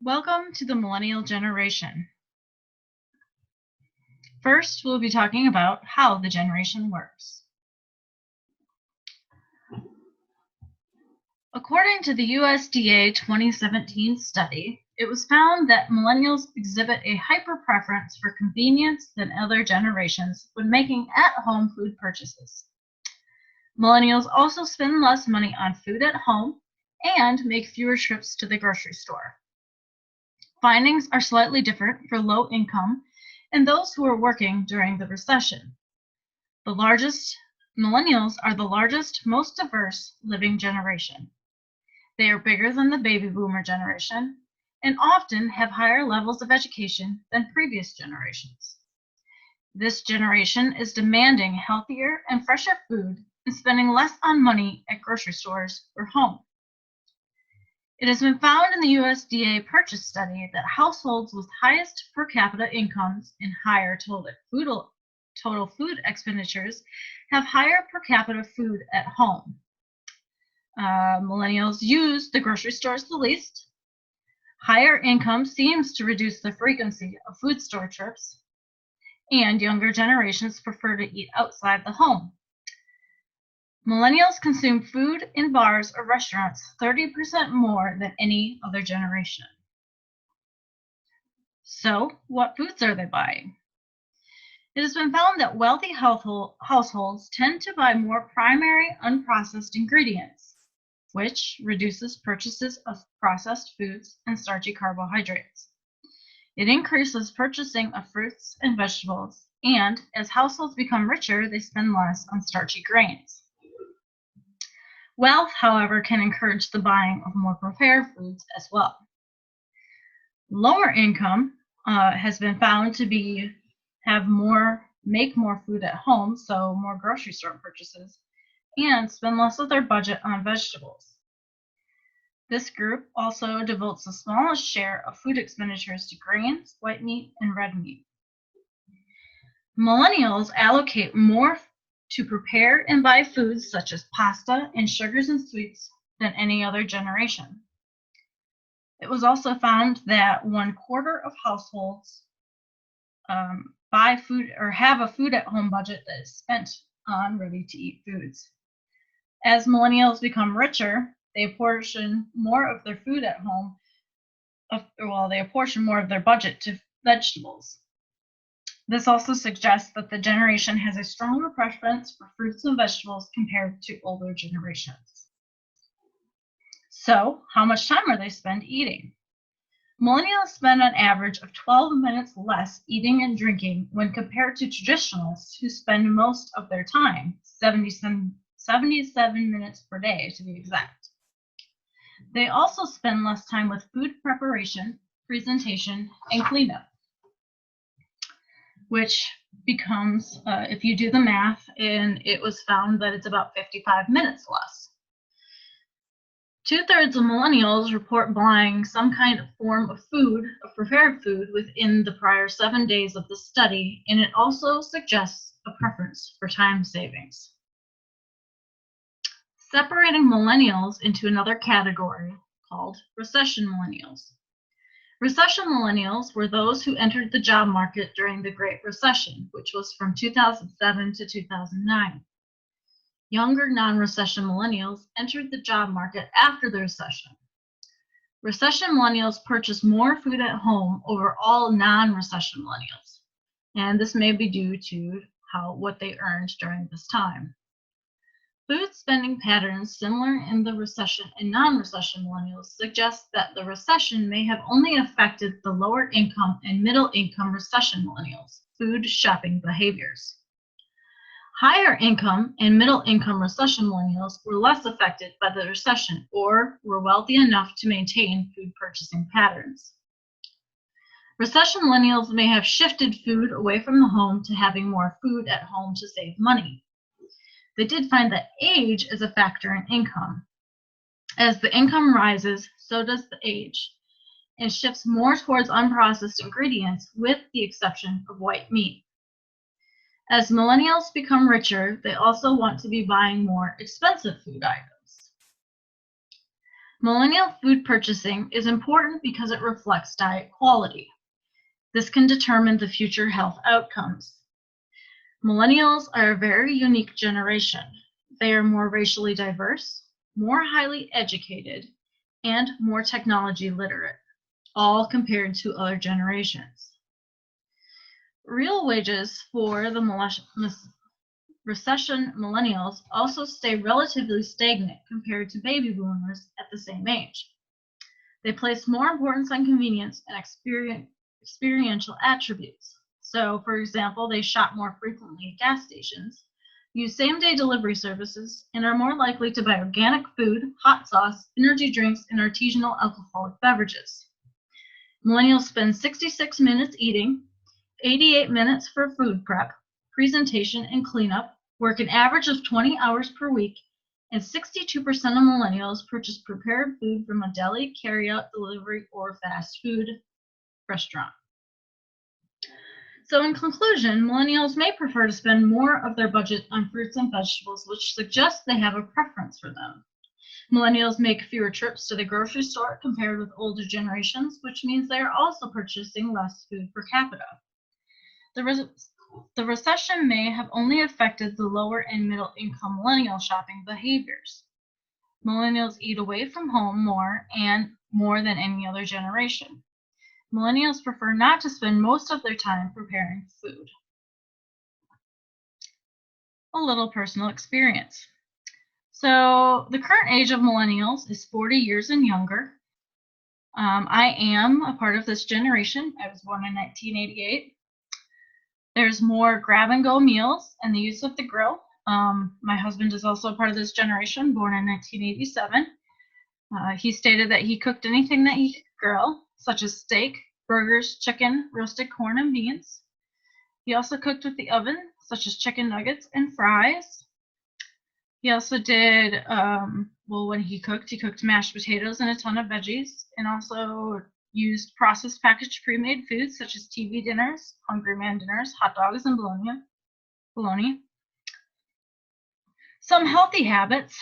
Welcome to the Millennial Generation. First, we'll be talking about how the generation works. According to the USDA 2017 study, it was found that millennials exhibit a hyper-preference for convenience than other generations when making at-home food purchases. Millennials also spend less money on food at home and make fewer trips to the grocery store. Findings are slightly different for low income and those who are working during the recession. Millennials are the largest, most diverse living generation. They are bigger than the baby boomer generation and often have higher levels of education than previous generations. This generation is demanding healthier and fresher food and spending less on money at grocery stores or home. It has been found in the USDA purchase study that households with highest per capita incomes and higher total food expenditures have higher per capita food at home. Millennials use the grocery stores the least. Higher income seems to reduce the frequency of food store trips, and younger generations prefer to eat outside the home. Millennials consume food in bars or restaurants 30% more than any other generation. So, what foods are they buying? It has been found that wealthy households tend to buy more primary unprocessed ingredients, which reduces purchases of processed foods and starchy carbohydrates. It increases purchasing of fruits and vegetables, and as households become richer, they spend less on starchy grains. Wealth, however, can encourage the buying of more prepared foods as well. Lower income has been found to make more food at home, so more grocery store purchases, and spend less of their budget on vegetables. This group also devotes the smallest share of food expenditures to grains, white meat, and red meat. Millennials allocate more to prepare and buy foods such as pasta and sugars and sweets than any other generation. It was also found that 1/4 of households buy food or have a food at home budget that is spent on ready-to-eat foods. As millennials become richer, they apportion more of their food at home, they apportion more of their budget to vegetables. This also suggests that the generation has a stronger preference for fruits and vegetables compared to older generations. So, how much time are they spent eating? Millennials spend an average of 12 minutes less eating and drinking when compared to traditionalists who spend most of their time, 77 minutes per day to be exact. They also spend less time with food preparation, presentation, and cleanup, which becomes, if you do the math, and it was found that it's about 55 minutes less. 2/3 of millennials report buying some kind of form of food, of prepared food, within the prior 7 days of the study, and it also suggests a preference for time savings. Separating millennials into another category called recession millennials. Recession millennials were those who entered the job market during the Great Recession, which was from 2007 to 2009. Younger non-recession millennials entered the job market after the recession. Recession millennials purchase more food at home over all non-recession millennials, and this may be due to what they earned during this time. Food spending patterns similar in the recession and non-recession millennials suggest that the recession may have only affected the lower income and middle income recession millennials' food shopping behaviors. Higher income and middle income recession millennials were less affected by the recession or were wealthy enough to maintain food purchasing patterns. Recession millennials may have shifted food away from the home to having more food at home to save money. They did find that age is a factor in income. As the income rises, so does the age, and shifts more towards unprocessed ingredients with the exception of white meat. As millennials become richer, they also want to be buying more expensive food items. Millennial food purchasing is important because it reflects diet quality. This can determine the future health outcomes. Millennials are a very unique generation. They are more racially diverse, more highly educated, and more technology literate, all compared to other generations. Real wages for the recession millennials also stay relatively stagnant compared to baby boomers at the same age. They place more importance on convenience and experiential attributes. So, for example, they shop more frequently at gas stations, use same-day delivery services, and are more likely to buy organic food, hot sauce, energy drinks, and artisanal alcoholic beverages. Millennials spend 66 minutes eating, 88 minutes for food prep, presentation, and cleanup, work an average of 20 hours per week, and 62% of millennials purchase prepared food from a deli, carryout, delivery, or fast food restaurant. So in conclusion, millennials may prefer to spend more of their budget on fruits and vegetables, which suggests they have a preference for them. Millennials make fewer trips to the grocery store compared with older generations, which means they are also purchasing less food per capita. The recession may have only affected the lower and middle income millennial shopping behaviors. Millennials eat away from home more than any other generation. Millennials prefer not to spend most of their time preparing food. A little personal experience. So the current age of millennials is 40 years and younger. I am a part of this generation. I was born in 1988. There's more grab-and-go meals and the use of the grill. My husband is also a part of this generation, born in 1987. He stated that he cooked anything that he could grill, such as steak, burgers, chicken, roasted corn, and beans. He also cooked with the oven, such as chicken nuggets and fries. He also did, when he cooked mashed potatoes and a ton of veggies, and also used processed packaged pre-made foods such as TV dinners, Hungry Man dinners, hot dogs, and bologna. Some healthy habits,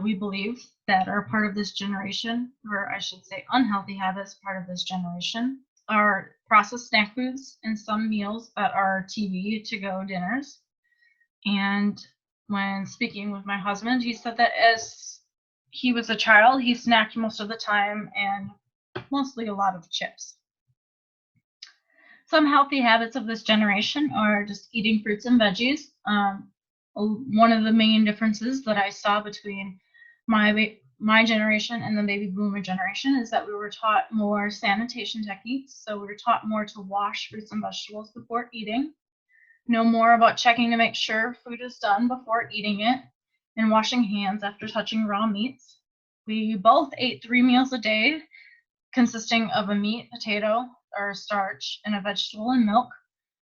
we believe, that are part of this generation, or I should say unhealthy habits part of this generation, are processed snack foods and some meals that are TV to-go dinners. And when speaking with my husband, he said that as he was a child, he snacked most of the time and mostly a lot of chips. Some healthy habits of this generation are just eating fruits and veggies. One of the main differences that I saw between my generation and the baby boomer generation is that we were taught more sanitation techniques. So we were taught more to wash fruits and vegetables before eating, know more about checking to make sure food is done before eating it, and washing hands after touching raw meats. We both ate 3 meals a day, consisting of a meat, potato, or starch, and a vegetable and milk.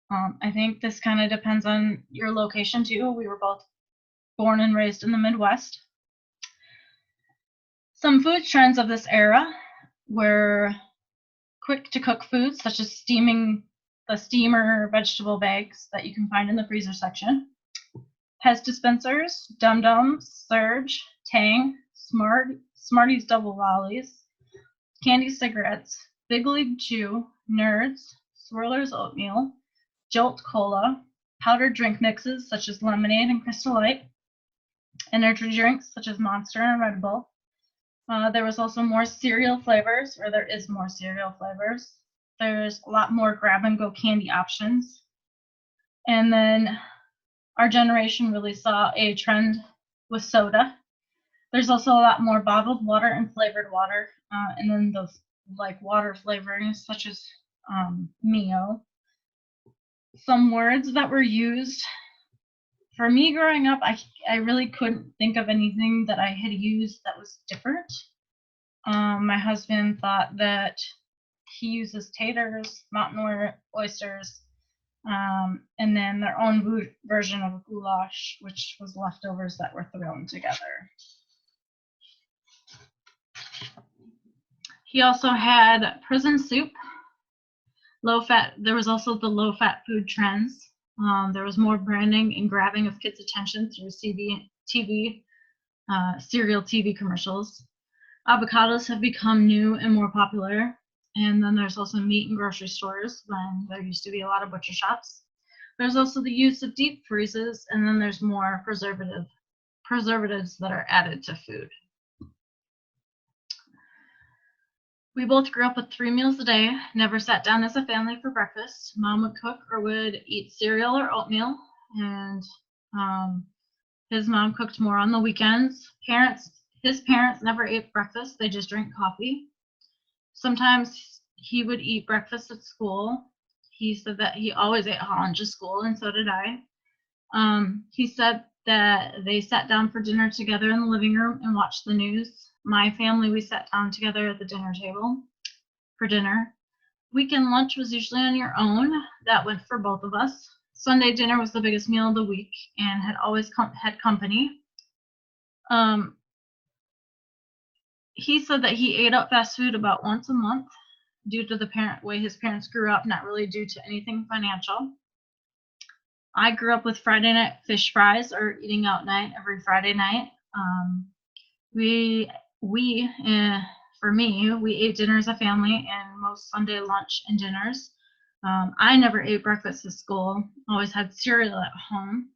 I think this kind of depends on your location too. We were both born and raised in the Midwest. Some food trends of this era were quick to cook foods, such as the steamer vegetable bags that you can find in the freezer section, Pez dispensers, Dum Dums, Surge, Tang, Smarties Double Lollies, Candy cigarettes, Big League Chew, Nerds, Swirlers oatmeal, Jolt Cola, powdered drink mixes such as lemonade and Crystal Light, energy drinks such as Monster and Red Bull. There was also more cereal flavors, or there is more cereal flavors. There's a lot more grab-and-go candy options. And then our generation really saw a trend with soda. There's also a lot more bottled water and flavored water, and then the water flavorings such as Mio. Some words that were used For me growing up, I really couldn't think of anything that I had used that was different. My husband thought that he uses taters, mountain oysters, and then their own version of goulash, which was leftovers that were thrown together. He also had prison soup, low fat. There was also the low fat food trends. There was more branding and grabbing of kids' attention through serial TV commercials. Avocados have become new and more popular. And then there's also meat in grocery stores when there used to be a lot of butcher shops. There's also the use of deep freezes, and then there's more preservatives that are added to food. We both grew up with 3 meals a day, never sat down as a family for breakfast. Mom would cook or would eat cereal or oatmeal, and his mom cooked more on the weekends. His parents never ate breakfast, they just drank coffee. Sometimes he would eat breakfast at school. He said that he always ate hot lunch at school, and so did I. He said that they sat down for dinner together in the living room and watched the news. My family, we sat down together at the dinner table for dinner. Weekend lunch was usually on your own. That went for both of us. Sunday dinner was the biggest meal of the week and had always had company. He said that he ate up fast food about once a month due to the way his parents grew up, not really due to anything financial. I grew up with Friday night fish fries or eating out night every Friday night. For me, we ate dinner as a family and most Sunday lunch and dinners. I never ate breakfast at school, always had cereal at home.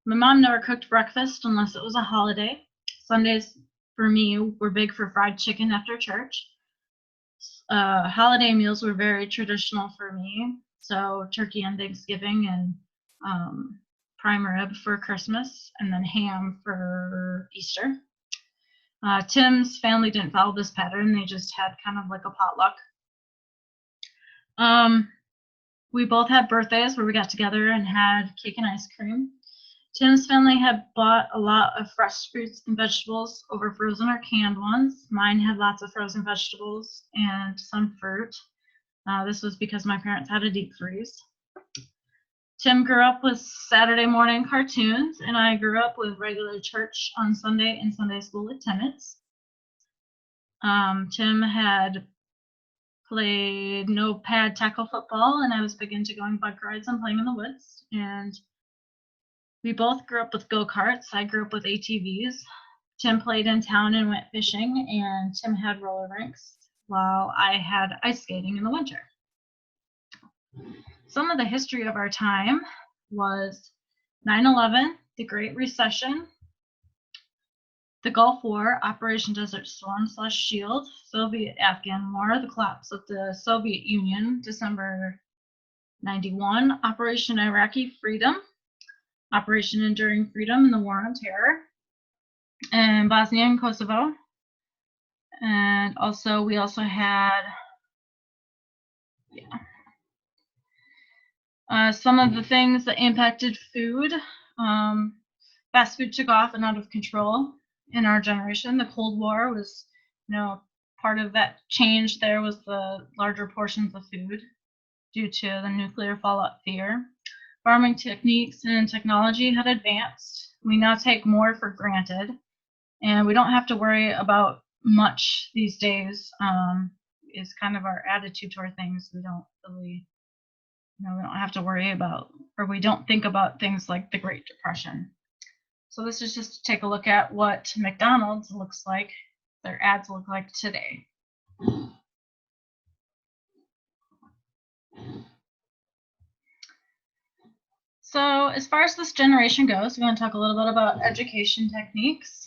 My mom never cooked breakfast unless it was a holiday. Sundays for me were big for fried chicken after church. Holiday meals were very traditional for me, so turkey on Thanksgiving and prime rib for Christmas, and then ham for Easter. Tim's family didn't follow this pattern. They just had kind of like a potluck. We both had birthdays where we got together and had cake and ice cream. Tim's family had bought a lot of fresh fruits and vegetables over frozen or canned ones. Mine had lots of frozen vegetables and some fruit. This was because my parents had a deep freeze. Tim grew up with Saturday morning cartoons, and I grew up with regular church on Sunday and Sunday school attendance. Tim had played no pad tackle football, and I was big into going bike rides and playing in the woods. And we both grew up with go-karts. I grew up with ATVs. Tim played in town and went fishing, and Tim had roller rinks while I had ice skating in the winter. Some of the history of our time was 9/11, the Great Recession, the Gulf War, Operation Desert Storm / Shield, Soviet-Afghan War, the collapse of the Soviet Union, December 91, Operation Iraqi Freedom, Operation Enduring Freedom, and the War on Terror, and Bosnia and Kosovo. And also, we also had, some of the things that impacted food. Fast food took off and out of control in our generation. The Cold War was, part of that change there was the larger portions of food due to the nuclear fallout fear. Farming techniques and technology had advanced. We now take more for granted, and we don't have to worry about much these days. Is kind of our attitude toward things. We don't really, we don't have to worry about, or we don't think about things like the Great Depression. So this is just to take a look at what McDonald's looks like, their ads look like today. So as far as this generation goes, we're going to talk a little bit about education techniques.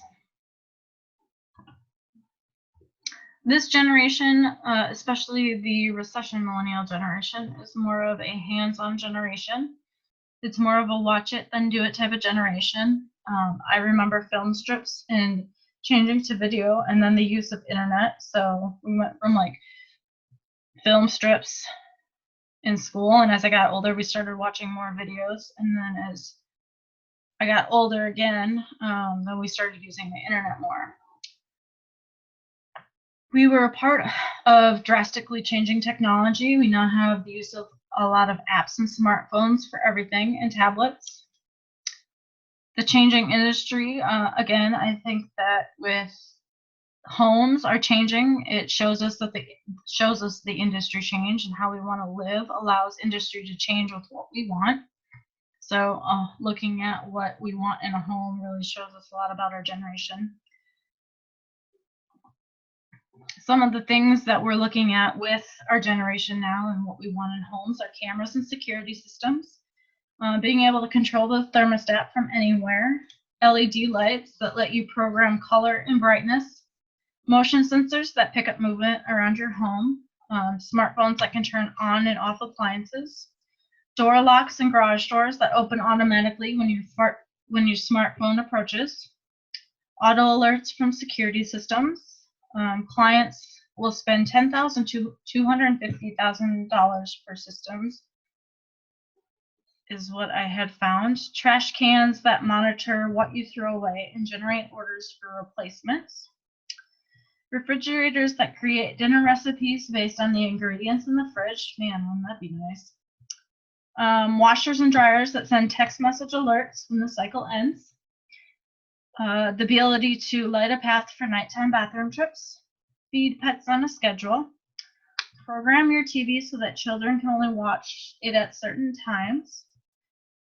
This generation, especially the recession millennial generation, is more of a hands-on generation. It's more of a watch it then do it type of generation. I remember film strips and changing to video, and then the use of internet. So we went from like film strips in school, and as I got older, we started watching more videos. And then as I got older again, then we started using the internet more. We were a part of drastically changing technology. We now have the use of a lot of apps and smartphones for everything and tablets. The changing industry, again, I think that with homes are changing, it shows us the industry change and how we want to live allows industry to change with what we want. So looking at what we want in a home really shows us a lot about our generation. Some of the things that we're looking at with our generation now and what we want in homes are cameras and security systems, being able to control the thermostat from anywhere, LED lights that let you program color and brightness, motion sensors that pick up movement around your home, smartphones that can turn on and off appliances, door locks and garage doors that open automatically when your smartphone approaches, auto alerts from security systems. Clients will spend $10,000 to $250,000 for systems, is what I had found. Trash cans that monitor what you throw away and generate orders for replacements. Refrigerators that create dinner recipes based on the ingredients in the fridge. Man, wouldn't that be nice? Washers and dryers that send text message alerts when the cycle ends. The ability to light a path for nighttime bathroom trips. Feed pets on a schedule. Program your TV so that children can only watch it at certain times.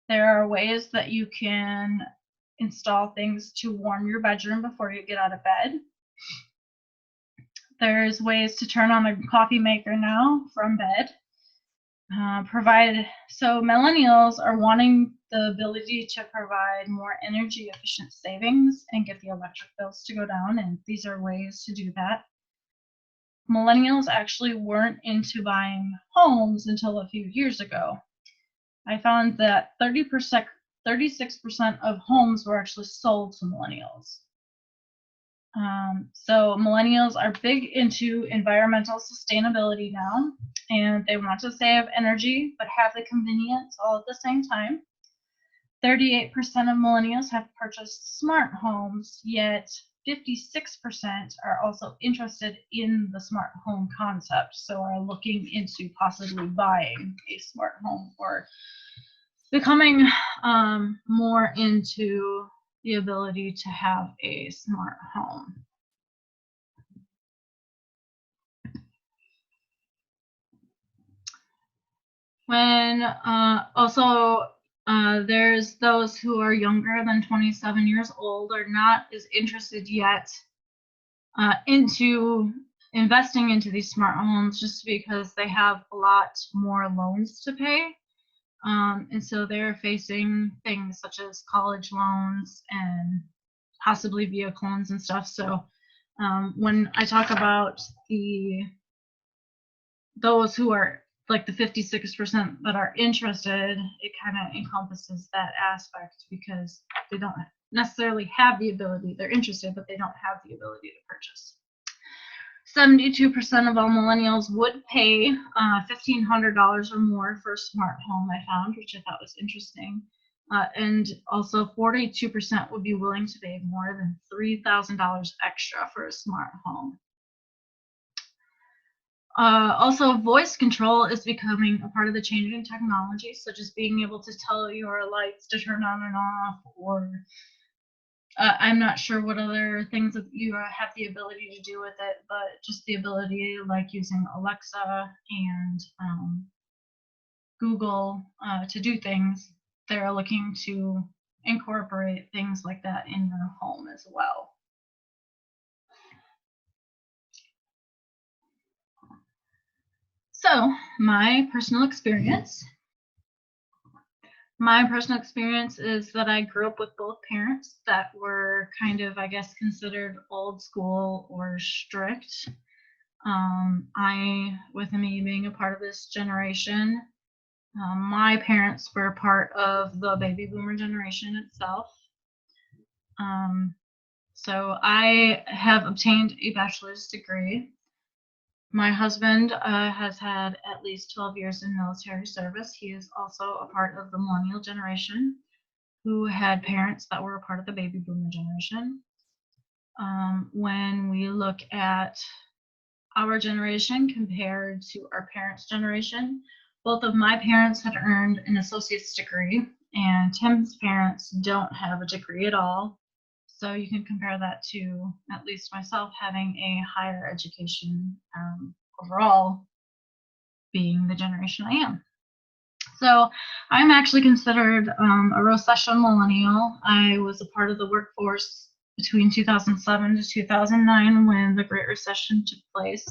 There are ways that you can install things to warm your bedroom before you get out of bed. There's ways to turn on a coffee maker now from bed. So millennials are wanting the ability to provide more energy efficient savings and get the electric bills to go down, and these are ways to do that. Millennials actually weren't into buying homes until a few years ago. I found that 36% of homes were actually sold to millennials. So millennials are big into environmental sustainability now, and they want to save energy but have the convenience all at the same time. 38% of millennials have purchased smart homes, yet 56% are also interested in the smart home concept, so are looking into possibly buying a smart home or becoming more into the ability to have a smart home. When there's those who are younger than 27 years old are not as interested yet into investing into these smart homes just because they have a lot more loans to pay. And so they're facing things such as college loans and possibly vehicle loans and stuff. So when I talk about those who are like the 56% that are interested, it kind of encompasses that aspect because they don't necessarily have the ability. They're interested, but they don't have the ability to purchase. 72% of all millennials would pay $1,500 or more for a smart home, I found, which I thought was interesting. And also 42% would be willing to pay more than $3,000 extra for a smart home. Also, voice control is becoming a part of the changing technology, such as being able to tell your lights to turn on and off, or I'm not sure what other things that you have the ability to do with it, but just the ability, like using Alexa and Google to do things. They're looking to incorporate things like that in your home as well. So, my personal experience is that I grew up with both parents that were kind of, I guess, considered old school or strict. With me being a part of this generation, my parents were part of the baby boomer generation itself. So I have obtained a bachelor's degree. My husband has had at least 12 years in military service. He is also a part of the Millennial Generation. who had parents that were a part of the baby boomer generation. When we look at our generation compared to our parents' generation, both of my parents had earned an associate's degree, and Tim's parents don't have a degree at all. So you can compare that to at least myself having a higher education overall, being the generation I am. So I'm actually considered a recession millennial. I was a part of the workforce between 2007 to 2009 when the Great Recession took place.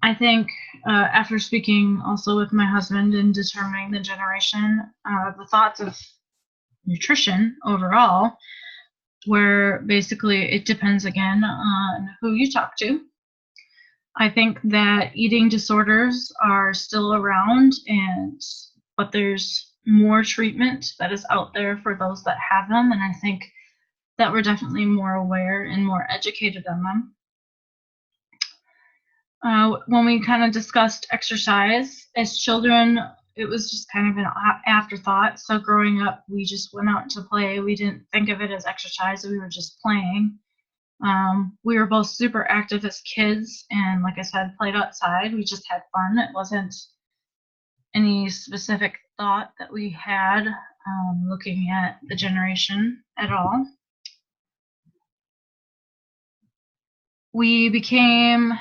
I think after speaking also with my husband and determining the generation, the thoughts of nutrition overall, where basically it depends again on who you talk to. I think that eating disorders are still around, but there's more treatment that is out there for those that have them, and I think that we're definitely more aware and more educated on them. When we kind of discussed exercise as children, it was just kind of an afterthought. So growing up, we just went out to play. We didn't think of it as exercise. We were just playing. We were both super active as kids, and like I said, played outside. We just had fun. It wasn't any specific thought that we had looking at the generation at all. We became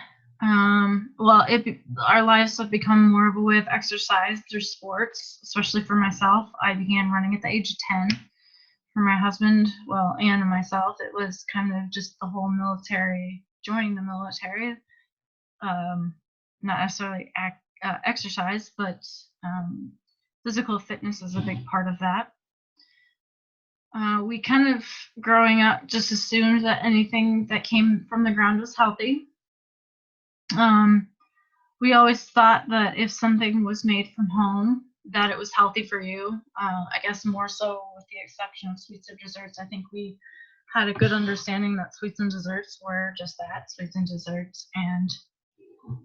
our lives have become more of a way of exercise through sports, especially for myself. I began running at the age of 10. For my husband, and myself, it was kind of just the whole military, joining the military. Not necessarily exercise, but physical fitness is a big part of that. We kind of, growing up, just assumed that anything that came from the ground was healthy. We always thought that if something was made from home, that it was healthy for you. I guess more so with the exception of sweets and desserts. I think we had a good understanding that sweets and desserts were just that, sweets and desserts. And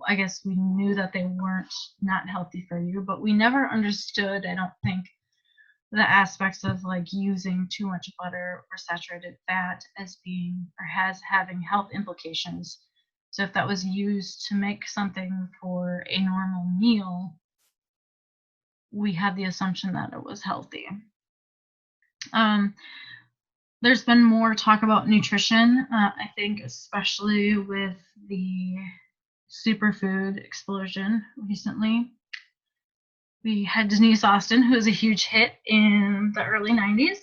I guess we knew that they weren't not healthy for you, but we never understood, I don't think, the aspects of like using too much butter or saturated fat as being or has having health implications. So if that was used to make something for a normal meal, we had the assumption that it was healthy. There's been more talk about nutrition, I think, especially with the superfood explosion recently. We had Denise Austin, who was a huge hit in the early 90s.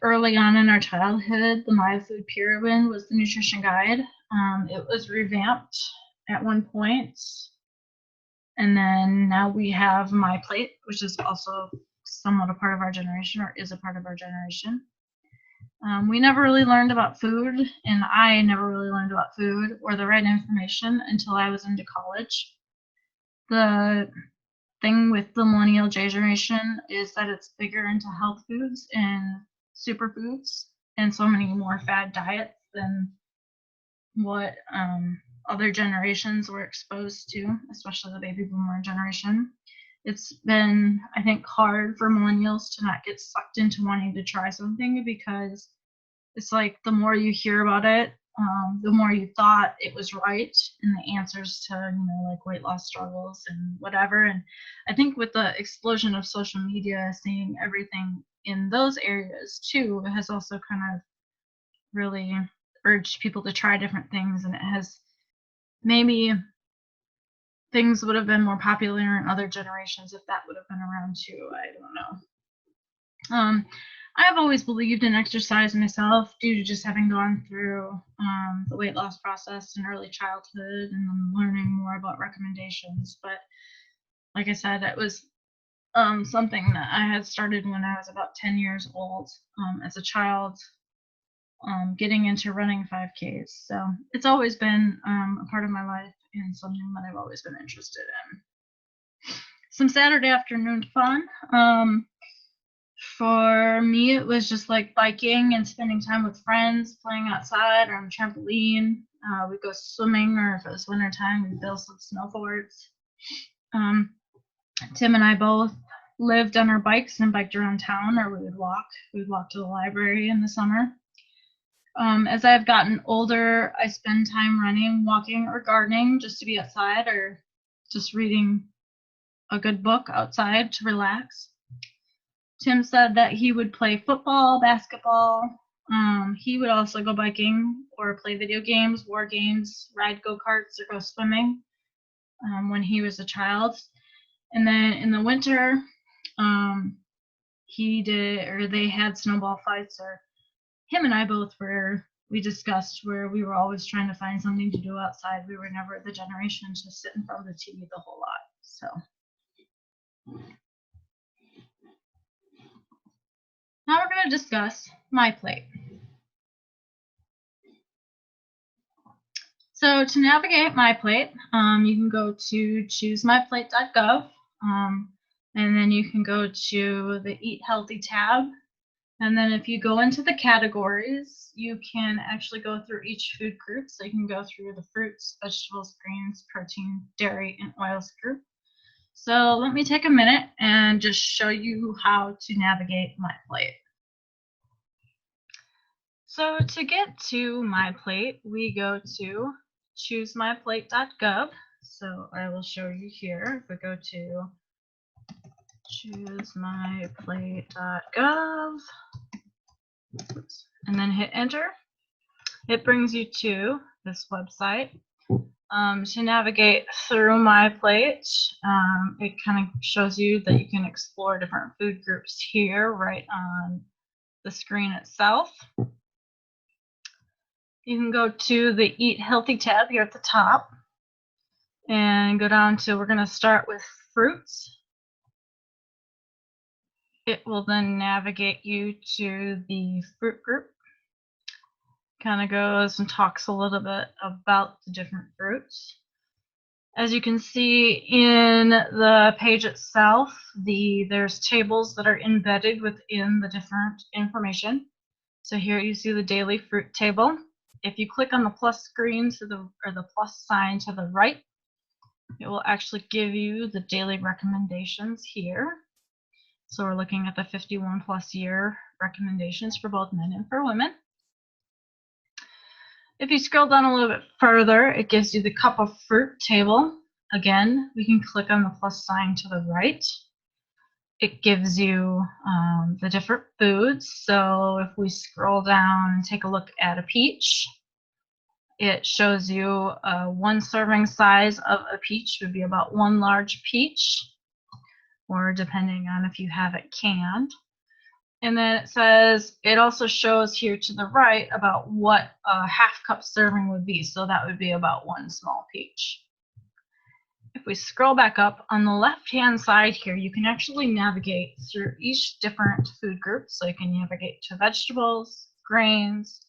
Early on in our childhood, the My Food Pyramid was the nutrition guide. It was revamped at one point. And then now we have My Plate, which is also somewhat a part of our generation, or is a part of our generation. We never really learned about food, and I never really learned about food or the right information until I was into college. The thing with the Millennial Generation is that it's bigger into health foods and superfoods and so many more fad diets than what other generations were exposed to, especially the baby boomer generation. It's been, I think, hard for millennials to not get sucked into wanting to try something, because it's like the more you hear about it, the more you thought it was right in the answers to, like weight loss struggles and whatever. And I think with the explosion of social media, seeing everything in those areas too has also kind of really urged people to try different things, and it has maybe things would have been more popular in other generations if that would have been around too. I don't know. I've always believed in exercise myself due to just having gone through the weight loss process in early childhood and then learning more about recommendations. But like I said, it was something that I had started when I was about 10 years old as a child, getting into running 5Ks. So it's always been a part of my life and something that I've always been interested in. Some Saturday afternoon fun. For me, it was just like biking and spending time with friends, playing outside or on the trampoline. We'd go swimming, or if it was wintertime, we'd build some snowboards. Tim and I both lived on our bikes and biked around town, or we would walk. We would walk to the library in the summer. As I've gotten older, I spend time running, walking, or gardening just to be outside, or just reading a good book outside to relax. Tim said that he would play football, basketball. He would also go biking or play video games, war games, ride go-karts, or go swimming when he was a child. And then in the winter, they had snowball fights, or him and I both we discussed where we were always trying to find something to do outside. We were never the generation to sit in front of the TV the whole lot. So now we're going to discuss my plate. So to navigate my plate, you can go to choosemyplate.gov, and then you can go to the Eat Healthy tab. And then if you go into the categories, you can actually go through each food group. So you can go through the fruits, vegetables, grains, protein, dairy, and oils group. So let me take a minute and just show you how to navigate my plate. So to get to my plate, we go to choosemyplate.gov. So I will show you here. If we go to choosemyplate.gov and then hit enter, it brings you to this website. To navigate through my plate, it kind of shows you that you can explore different food groups here right on the screen itself. You can go to the Eat Healthy tab here at the top and go down to, we're going to start with fruits. It will then navigate you to the fruit group. Kind of goes and talks a little bit about the different fruits. As you can see in the page itself, there's tables that are embedded within the different information. So here you see the daily fruit table. If you click on the plus screen or the plus sign to the right, it will actually give you the daily recommendations here. So we're looking at the 51 plus year recommendations for both men and for women. If you scroll down a little bit further, it gives you the cup of fruit table. Again, we can click on the plus sign to the right. It gives you the different foods. So if we scroll down and take a look at a peach, it shows you one serving size of a peach would be about one large peach, or depending on if you have it canned. And then it says, it also shows here to the right about what a half cup serving would be. So that would be about one small peach. If we scroll back up on the left-hand side here, you can actually navigate through each different food group. So you can navigate to vegetables, grains,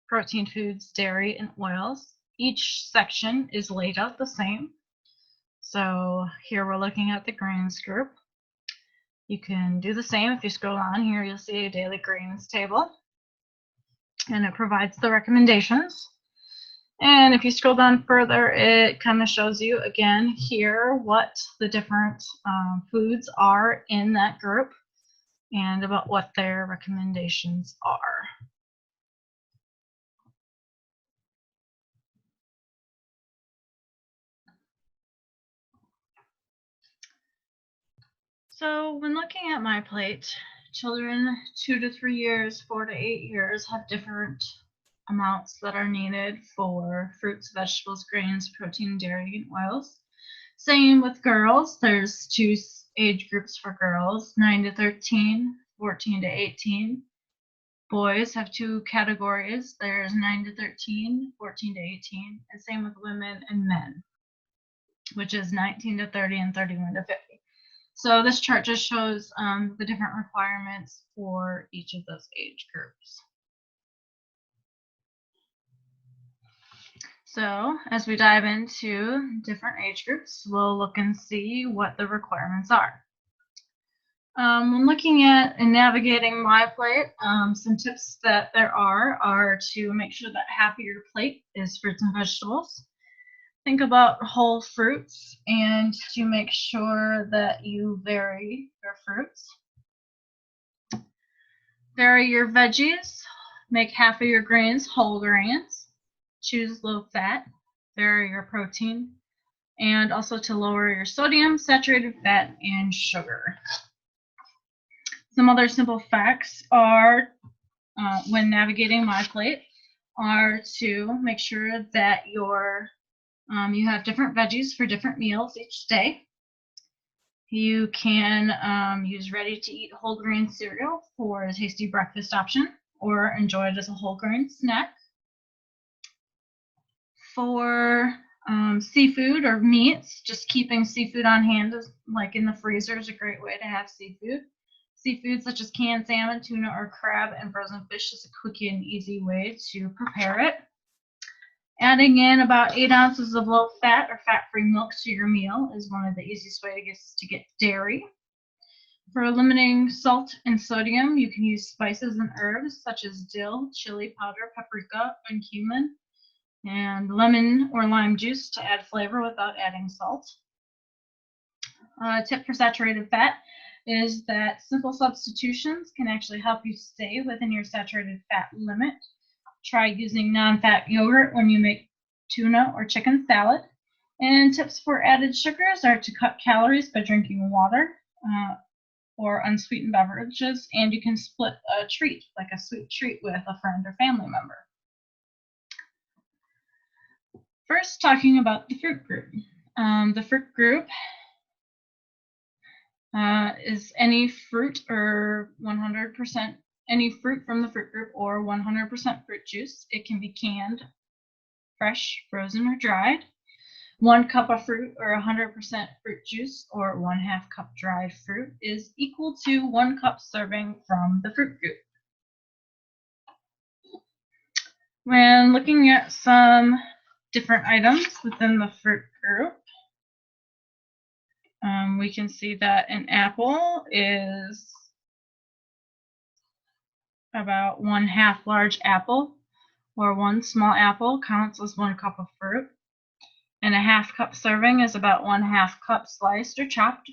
protein foods, dairy, and oils. Each section is laid out the same. So here we're looking at the grains group. You can do the same. If you scroll on here, you'll see a daily grains table, and it provides the recommendations. And if you scroll down further, it kind of shows you again here what the different foods are in that group and about what their recommendations are. So when looking at my plate, children 2 to 3 years, 4 to 8 years have different amounts that are needed for fruits, vegetables, grains, protein, dairy, and oils. Same with girls. There's 2 age groups for girls, 9 to 13, 14 to 18. Boys have 2 categories. There's 9 to 13, 14 to 18, and same with women and men, which is 19 to 30 and 31 to 50. So this chart just shows the different requirements for each of those age groups. So as we dive into different age groups, we'll look and see what the requirements are. When looking at and navigating my plate, some tips that there are to make sure that half of your plate is fruits and vegetables. think about whole fruits and to make sure that you vary your fruits. Vary your veggies. Make half of your grains whole grains. Choose low fat. Vary your protein. And also to lower your sodium, saturated fat, and sugar. Some other simple facts are, when navigating MyPlate, are to make sure that you have different veggies for different meals each day. You can use ready-to-eat whole grain cereal for a tasty breakfast option, or enjoy it as a whole grain snack. For seafood or meats, just keeping seafood on hand, like in the freezer, is a great way to have seafood. Seafood such as canned salmon, tuna, or crab, and frozen fish is a quick and easy way to prepare it. Adding in about 8 ounces of low-fat or fat-free milk to your meal is one of the easiest ways to get dairy. For eliminating salt and sodium, you can use spices and herbs such as dill, chili powder, paprika, and cumin, and lemon or lime juice to add flavor without adding salt. A tip for saturated fat is that simple substitutions can actually help you stay within your saturated fat limit. Try using non-fat yogurt when you make tuna or chicken salad. And tips for added sugars are to cut calories by drinking water or unsweetened beverages, and you can split a treat, like a sweet treat, with a friend or family member. First, talking about the fruit group. The fruit group is any fruit or 100% any fruit from the fruit group or 100% fruit juice. It can be canned, fresh, frozen, or dried. 1 cup of fruit or 100% fruit juice or 1/2 cup dried fruit is equal to 1 cup serving from the fruit group. When looking at some different items within the fruit group, we can see that an apple is about 1/2 large apple, or 1 small apple counts as 1 cup of fruit, and a 1/2 cup serving is about 1/2 cup sliced or chopped.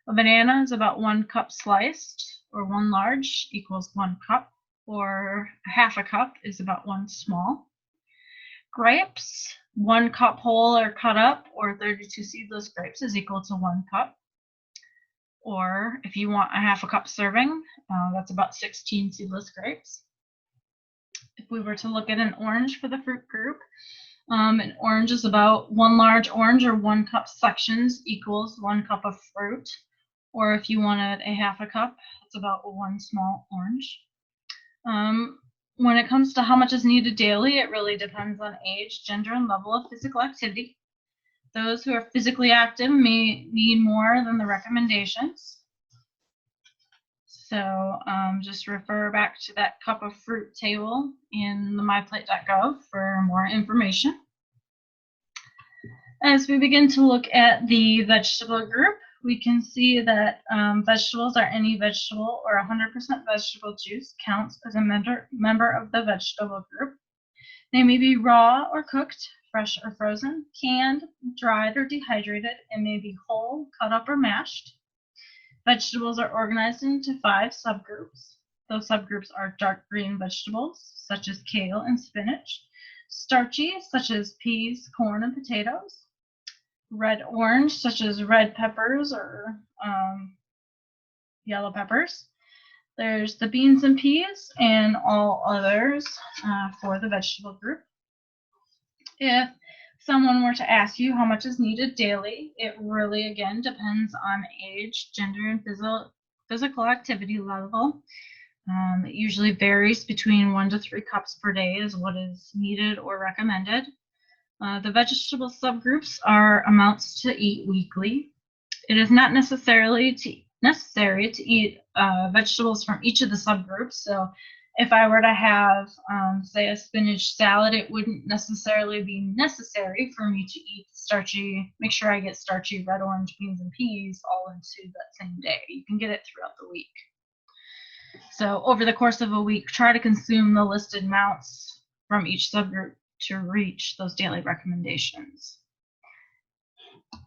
A banana is about 1 cup sliced, or 1 large equals 1 cup, or 1/2 cup is about 1 small. Grapes, 1 cup whole or cut up, or 32 seedless grapes is equal to 1 cup. Or if you want a 1/2 cup serving, that's about 16 seedless grapes. If we were to look at an orange for the fruit group, an orange is about 1 large orange or 1 cup sections equals 1 cup of fruit. Or if you wanted a 1/2 cup, it's about 1 small orange. When it comes to how much is needed daily, it really depends on age, gender, and level of physical activity. Those who are physically active may need more than the recommendations. So just refer back to that cup of fruit table in the myplate.gov for more information. As we begin to look at the vegetable group, we can see that vegetables are any vegetable or 100% vegetable juice counts as a member of the vegetable group. They may be raw or cooked, fresh or frozen, canned, dried, or dehydrated, and may be whole, cut up, or mashed. Vegetables are organized into 5 subgroups. Those subgroups are dark green vegetables, such as kale and spinach, starchy, such as peas, corn, and potatoes, red-orange, such as red peppers or yellow peppers. There's the beans and peas, and all others for the vegetable group. If someone were to ask you how much is needed daily, it really, again, depends on age, gender, and physical activity level. It usually varies between 1 to 3 cups per day is what is needed or recommended. The vegetable subgroups are amounts to eat weekly. It is not necessary to eat vegetables from each of the subgroups. So if I were to have, say, a spinach salad, it wouldn't necessarily be necessary for me to eat make sure I get starchy red, orange, beans, and peas all into that same day. You can get it throughout the week. So over the course of a week, try to consume the listed amounts from each subgroup to reach those daily recommendations.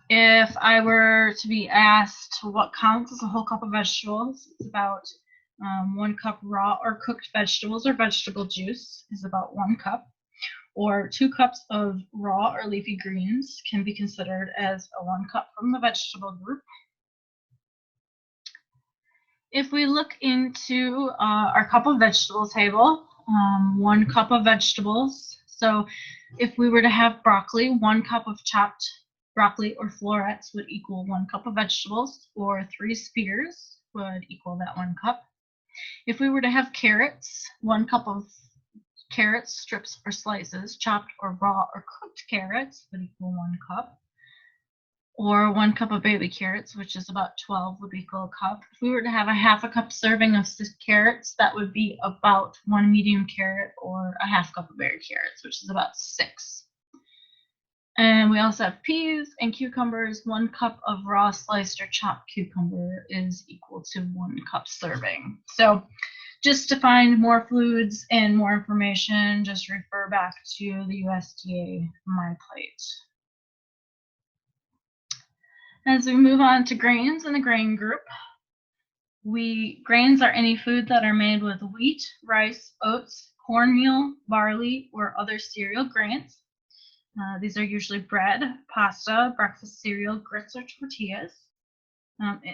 If I were to be asked what counts as a whole cup of vegetables, it's about 1 cup raw or cooked vegetables or vegetable juice is about 1 cup, or 2 cups of raw or leafy greens can be considered as a 1 cup from the vegetable group. If we look into our cup of vegetables table, 1 cup of vegetables. So if we were to have broccoli, 1 cup of chopped broccoli or florets would equal 1 cup of vegetables, or 3 spears would equal that 1 cup. If we were to have carrots, 1 cup of carrots, strips or slices, chopped or raw or cooked carrots would equal 1 cup. Or 1 cup of baby carrots, which is about 12, would equal a cup. If we were to have a half a cup serving of carrots, that would be about 1 medium carrot, or a half cup of berry carrots, which is about 6. And we also have peas and cucumbers. 1 cup of raw sliced or chopped cucumber is equal to 1 cup serving. So just to find more foods and more information, just refer back to the USDA My Plate. As we move on to grains in the grain group, grains are any food that are made with wheat, rice, oats, cornmeal, barley, or other cereal grains. These are usually bread, pasta, breakfast cereal, grits, or tortillas.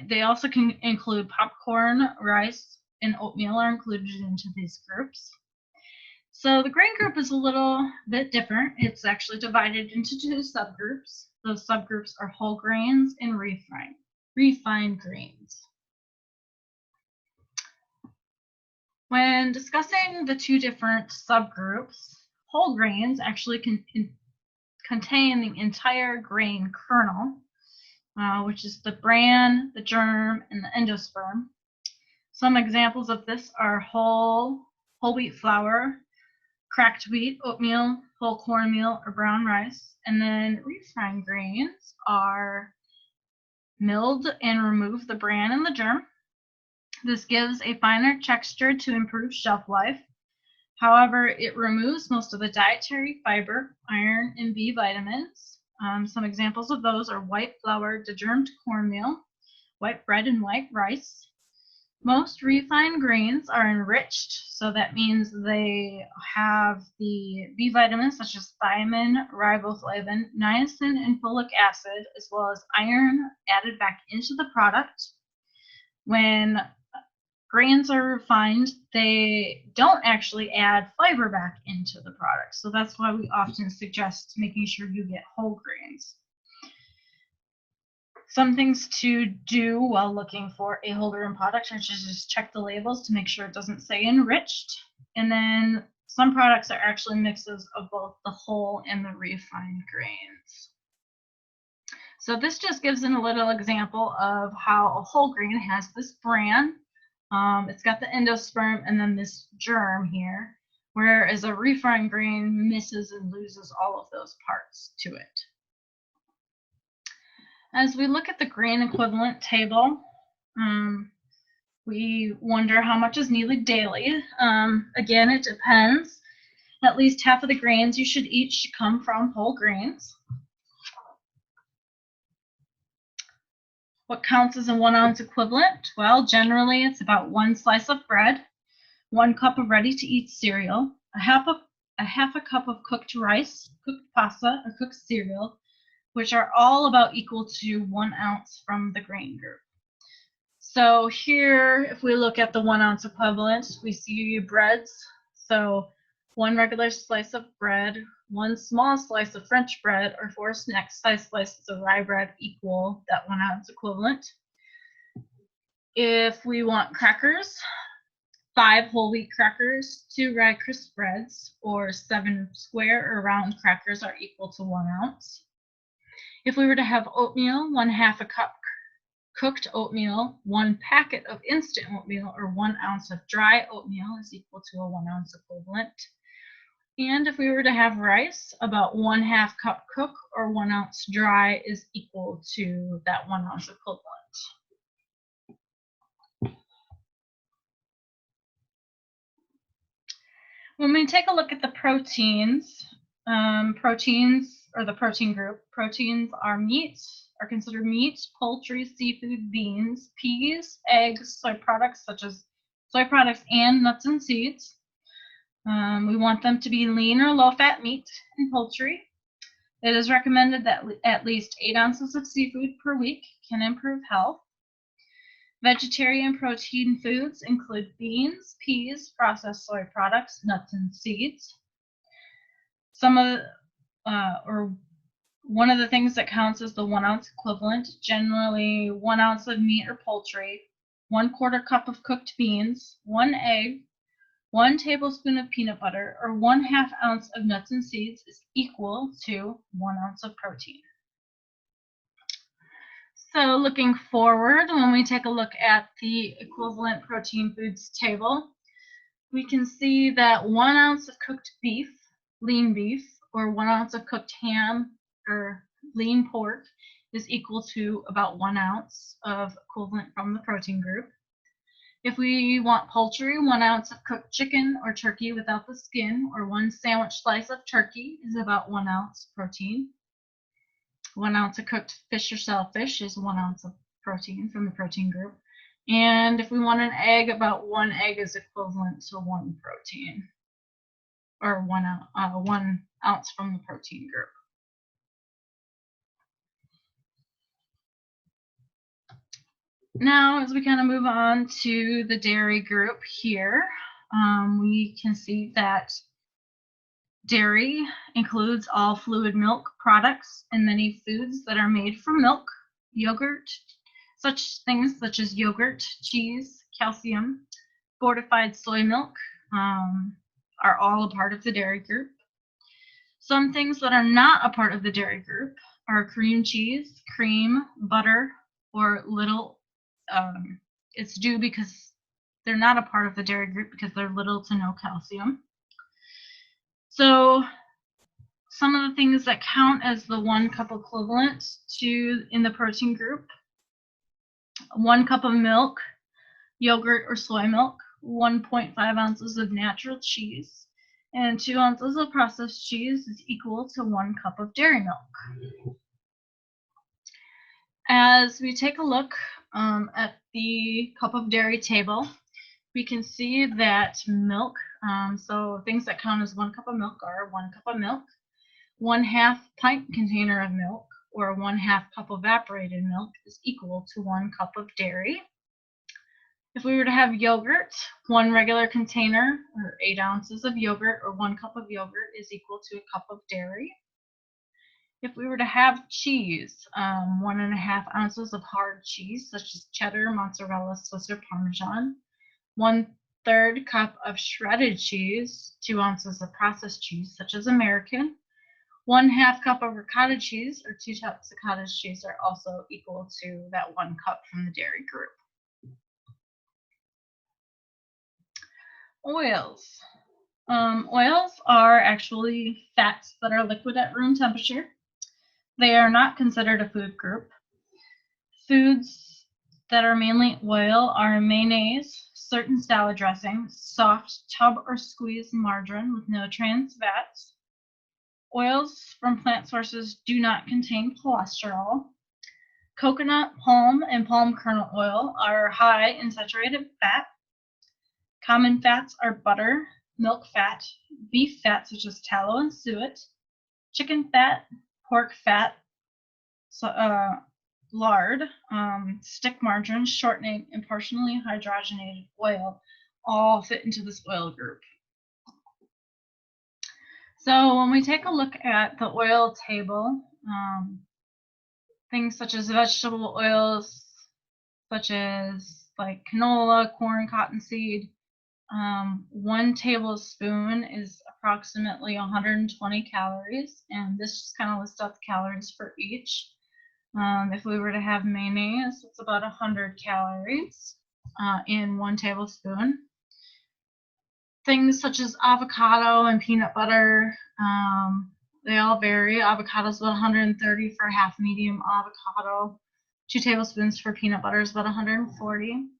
They also can include popcorn, rice, and oatmeal are included into these groups. So the grain group is a little bit different. It's actually divided into 2 subgroups. Those subgroups are whole grains and refined grains. When discussing the 2 different subgroups, whole grains actually contain the entire grain kernel, which is the bran, the germ, and the endosperm. Some examples of this are whole wheat flour, cracked wheat, oatmeal, whole cornmeal, or brown rice. And then refined grains are milled and remove the bran and the germ. This gives a finer texture to improve shelf life. However, it removes most of the dietary fiber, iron, and B vitamins. Some examples of those are white flour, degermed cornmeal, white bread, and white rice. Most refined grains are enriched, so that means they have the B vitamins such as thiamine, riboflavin, niacin, and folic acid, as well as iron added back into the product. When grains are refined, they don't actually add fiber back into the product, so that's why we often suggest making sure you get whole grains. Some things to do while looking for a whole grain product are to just check the labels to make sure it doesn't say enriched. And then some products are actually mixes of both the whole and the refined grains. So this just gives a little example of how a whole grain has this bran. It's got the endosperm and then this germ here, whereas a refined grain misses and loses all of those parts to it. As we look at the grain equivalent table, we wonder how much is needed daily. Again, it depends. At least half of the grains you should eat should come from whole grains. What counts as a 1 ounce equivalent? Well, generally it's about 1 slice of bread, 1 cup of ready-to-eat cereal, a half a cup of cooked rice, cooked pasta, or cooked cereal, which are all about equal to 1 ounce from the grain group. So here, if we look at the 1 ounce equivalent, we see breads. So 1 regular slice of bread, 1 small slice of French bread, or 4 snack-sized slices of rye bread equal that 1 ounce equivalent. If we want crackers, 5 whole wheat crackers, 2 rye crisp breads, or 7 square or round crackers are equal to 1 ounce. If we were to have oatmeal, 1/2 a cup cooked oatmeal, 1 packet of instant oatmeal, or 1 ounce of dry oatmeal is equal to a 1 ounce equivalent. And if we were to have rice, about 1/2 cup cook or 1 ounce dry is equal to that 1 ounce equivalent. When we take a look at the proteins, Proteins, or the protein group. Proteins are considered meat, poultry, seafood, beans, peas, eggs, soy products such as soy products and nuts and seeds. We want them to be lean or low-fat meat and poultry. It is recommended that at least 8 ounces of seafood per week can improve health. Vegetarian protein foods include beans, peas, processed soy products, nuts, and seeds. One of the things that counts is the 1 ounce equivalent, generally 1 ounce of meat or poultry, 1/4 cup of cooked beans, 1 egg, 1 tablespoon of peanut butter, or 1/2 ounce of nuts and seeds is equal to 1 ounce of protein. So looking forward, when we take a look at the equivalent protein foods table, we can see that 1 ounce of cooked beef, lean beef, or 1 ounce of cooked ham or lean pork is equal to about 1 ounce of equivalent from the protein group. If we want poultry, 1 ounce of cooked chicken or turkey without the skin, or 1 sandwich slice of turkey is about 1 ounce protein. 1 ounce of cooked fish or shellfish is 1 ounce of protein from the protein group. And if we want an egg, about 1 egg is equivalent to 1 protein, or 1 ounce from the protein group. Now, as we kind of move on to the dairy group here, we can see that dairy includes all fluid milk products and many foods that are made from milk, yogurt, such things such as yogurt, cheese, calcium, fortified soy milk are all a part of the dairy group. Some things that are not a part of the dairy group are cream cheese, cream, butter, or little. It's due because they're not a part of the dairy group because they're little to no calcium. So some of the things that count as the 1 cup equivalent in the protein group: 1 cup of milk, yogurt or soy milk, 1.5 ounces of natural cheese, and 2 ounces of processed cheese is equal to 1 cup of dairy milk. As we take a look at the cup of dairy table, we can see that milk, so things that count as 1 cup of milk are 1 cup of milk, 1/2 pint container of milk, or 1/2 cup evaporated milk is equal to 1 cup of dairy. If we were to have yogurt, 1 regular container, or 8 ounces of yogurt, or 1 cup of yogurt is equal to a cup of dairy. If we were to have cheese, 1.5 ounces of hard cheese, such as cheddar, mozzarella, Swiss, or Parmesan, 1/3 cup of shredded cheese, 2 ounces of processed cheese, such as American, 1/2 cup of ricotta cheese, or 2 cups of cottage cheese are also equal to that 1 cup from the dairy group. Oils. Oils are actually fats that are liquid at room temperature. They are not considered a food group. Foods that are mainly oil are mayonnaise, certain salad dressings, soft tub or squeeze margarine with no trans fats. Oils from plant sources do not contain cholesterol. Coconut, palm, and palm kernel oil are high in saturated fat. Common fats are butter, milk fat, beef fat such as tallow and suet, chicken fat, pork fat, lard, stick margarine, shortening, and partially hydrogenated oil all fit into this oil group. So when we take a look at the oil table, things such as vegetable oils, such as like canola, corn, cottonseed, 1 tablespoon is approximately 120 calories, and this just kind of lists out the calories for each. If we were to have mayonnaise, it's about 100 calories in 1 tablespoon. Things such as avocado and peanut butter, they all vary. Avocado is about 130 for a half medium avocado. 2 tablespoons for peanut butter is about 140.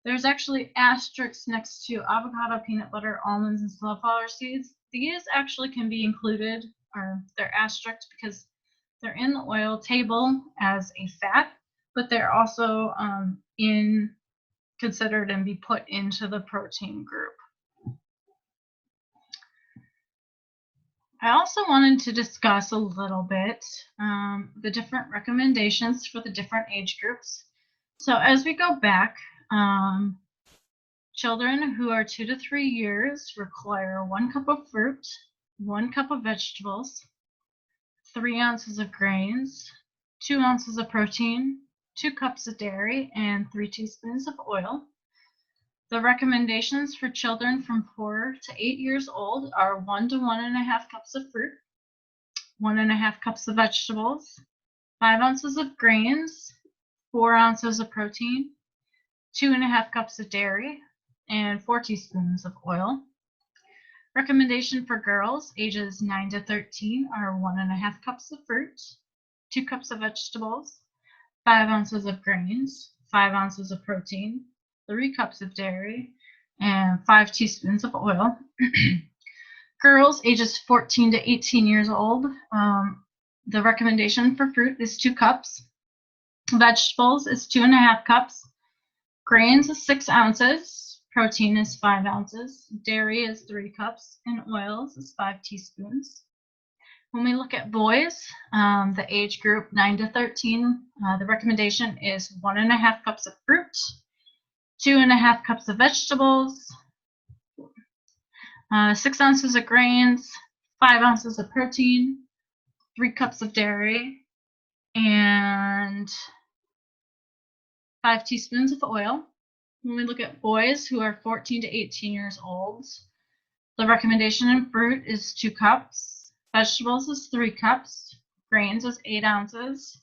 There's actually asterisks next to avocado, peanut butter, almonds, and sunflower seeds. These actually can be included or they're asterisked because they're in the oil table as a fat, but they're also considered and be put into the protein group. I also wanted to discuss a little bit the different recommendations for the different age groups. So as we go back, children who are 2 to 3 years require 1 cup of fruit, 1 cup of vegetables, 3 ounces of grains, 2 ounces of protein, 2 cups of dairy, and 3 teaspoons of oil. The recommendations for children from 4 to 8 years old are 1 to 1.5 cups of fruit, 1.5 cups of vegetables, 5 ounces of grains, 4 ounces of protein, 2.5 cups of dairy, and 4 teaspoons of oil. Recommendation for girls ages 9 to 13 are 1.5 cups of fruit, 2 cups of vegetables, 5 ounces of grains, 5 ounces of protein, 3 cups of dairy, and 5 teaspoons of oil. Girls ages 14 to 18 years old, the recommendation for fruit is 2 cups. Vegetables is 2.5 cups. Grains is 6 ounces. Protein is 5 ounces. Dairy is 3 cups. And oils is 5 teaspoons. When we look at boys, the age group 9 to 13, the recommendation is 1.5 cups of fruit, 2.5 cups of vegetables, 6 ounces of grains, 5 ounces of protein, 3 cups of dairy, and 5 teaspoons of oil. When we look at boys who are 14 to 18 years old, the recommendation in fruit is 2 cups, vegetables is 3 cups, grains is 8 ounces,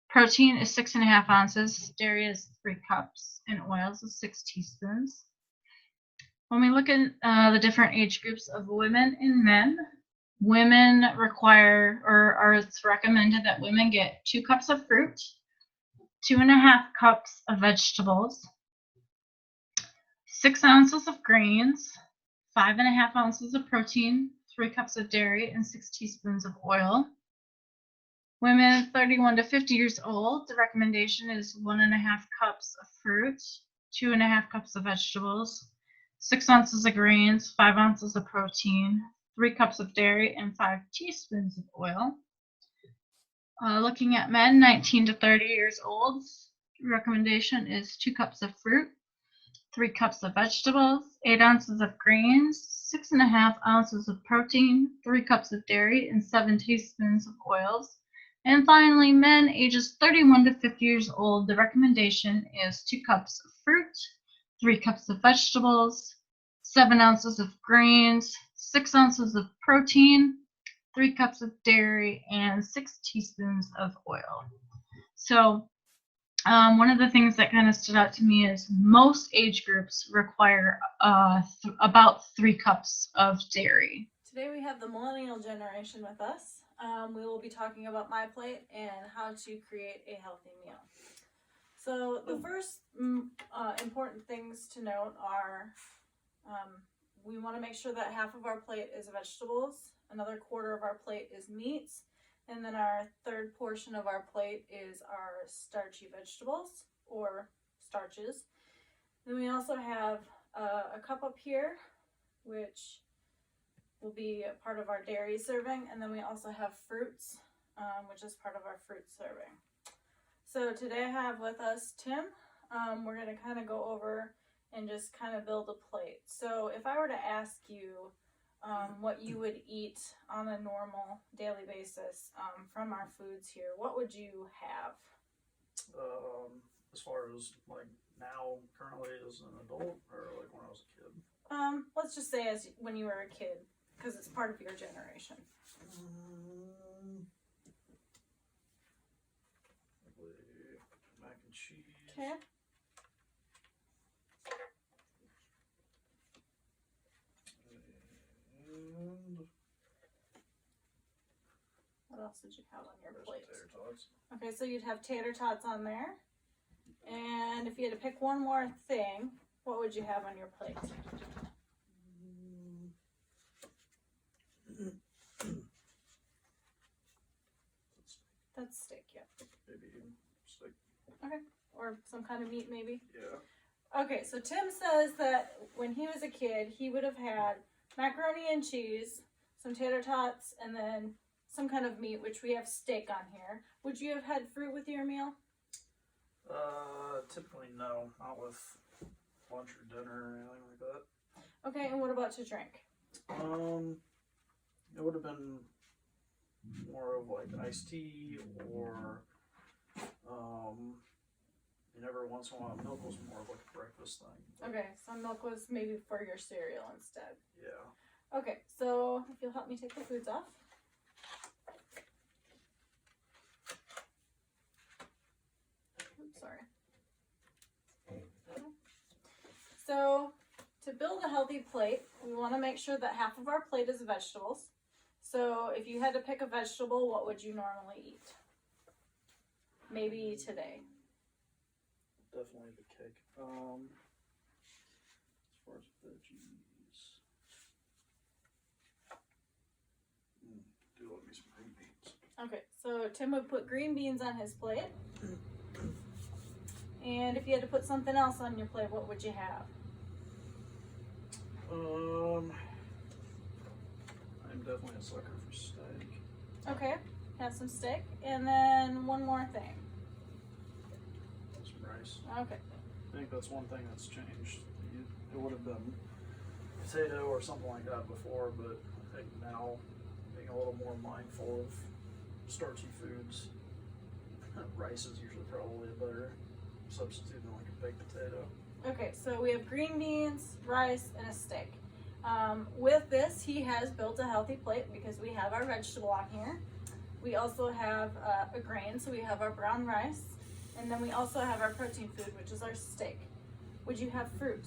protein is 6.5 ounces, dairy is 3 cups, and oils is 6 teaspoons. When we look at the different age groups of women and men, women require, or it's recommended that women get 2 cups of fruit, 2.5 cups of vegetables, 6 ounces of grains, 5.5 ounces of protein, 3 cups of dairy, and 6 teaspoons of oil. Women 31 to 50 years old, the recommendation is 1.5 cups of fruit, 2.5 cups of vegetables, 6 ounces of grains, 5 ounces of protein, 3 cups of dairy, and 5 teaspoons of oil. Looking at men 19 to 30 years old, recommendation is 2 cups of fruit, 3 cups of vegetables, 8 ounces of grains, 6.5 ounces of protein, 3 cups of dairy, and 7 teaspoons of oils. And finally, men ages 31 to 50 years old, the recommendation is 2 cups of fruit, 3 cups of vegetables, 7 ounces of grains, 6 ounces of protein, 3 cups of dairy, and 6 teaspoons of oil. So one of the things that kind of stood out to me is most age groups require about 3 cups of dairy. Today we have the Millennial Generation with us. We will be talking about My Plate and how to create a healthy meal. So the first important things to note are we want to make sure that half of our plate is vegetables, another quarter of our plate is meats, and then our third portion of our plate is our starchy vegetables or starches. Then we also have a cup up here, which will be a part of our dairy serving, and then we also have fruits, which is part of our fruit serving. So today I have with us Tim. We're going to kind of go over and just kind of build a plate. So if I were to ask you what you would eat on a normal daily basis from our foods here, what would you have? As far as like now, currently as an adult, or like when I was a kid? Let's just say as when you were a kid, because it's part of your generation. Mac and cheese. Okay. And what else did you have on your plate? Tater tots. Okay, so you'd have tater tots on there. And if you had to pick one more thing, what would you have on your plate? steak yet. Maybe steak. Okay. Or some kind of meat, maybe. Yeah. Okay, so Tim says that when he was a kid, he would have had macaroni and cheese, some tater tots, and then some kind of meat, which we have steak on here. Would you have had fruit with your meal? Typically no, not with lunch or dinner or anything like that. Okay, and what about to drink? It would have been more of like iced tea or, and every once in a while milk was more of like a breakfast thing. Okay, so milk was maybe for your cereal instead. Yeah. Okay, so if you'll help me take the foods off. Oops, sorry. So to build a healthy plate, we want to make sure that half of our plate is vegetables. So if you had to pick a vegetable, what would you normally eat? Maybe today. Definitely the cake. As far as veggies, do love me some green beans. Okay, so Tim would put green beans on his plate. And if you had to put something else on your plate, what would you have? I'm definitely a sucker for steak. Okay, have some steak. And then one more thing. Some rice. Okay. I think that's one thing that's changed. It would have been potato or something like that before, but I think now being a little more mindful of starchy foods, rice is usually probably a better substitute than like a baked potato. Okay, so we have green beans, rice, and a steak. With this, he has built a healthy plate because we have our vegetable on here. We also have a grain, so we have our brown rice. And then we also have our protein food, which is our steak. Would you have fruit?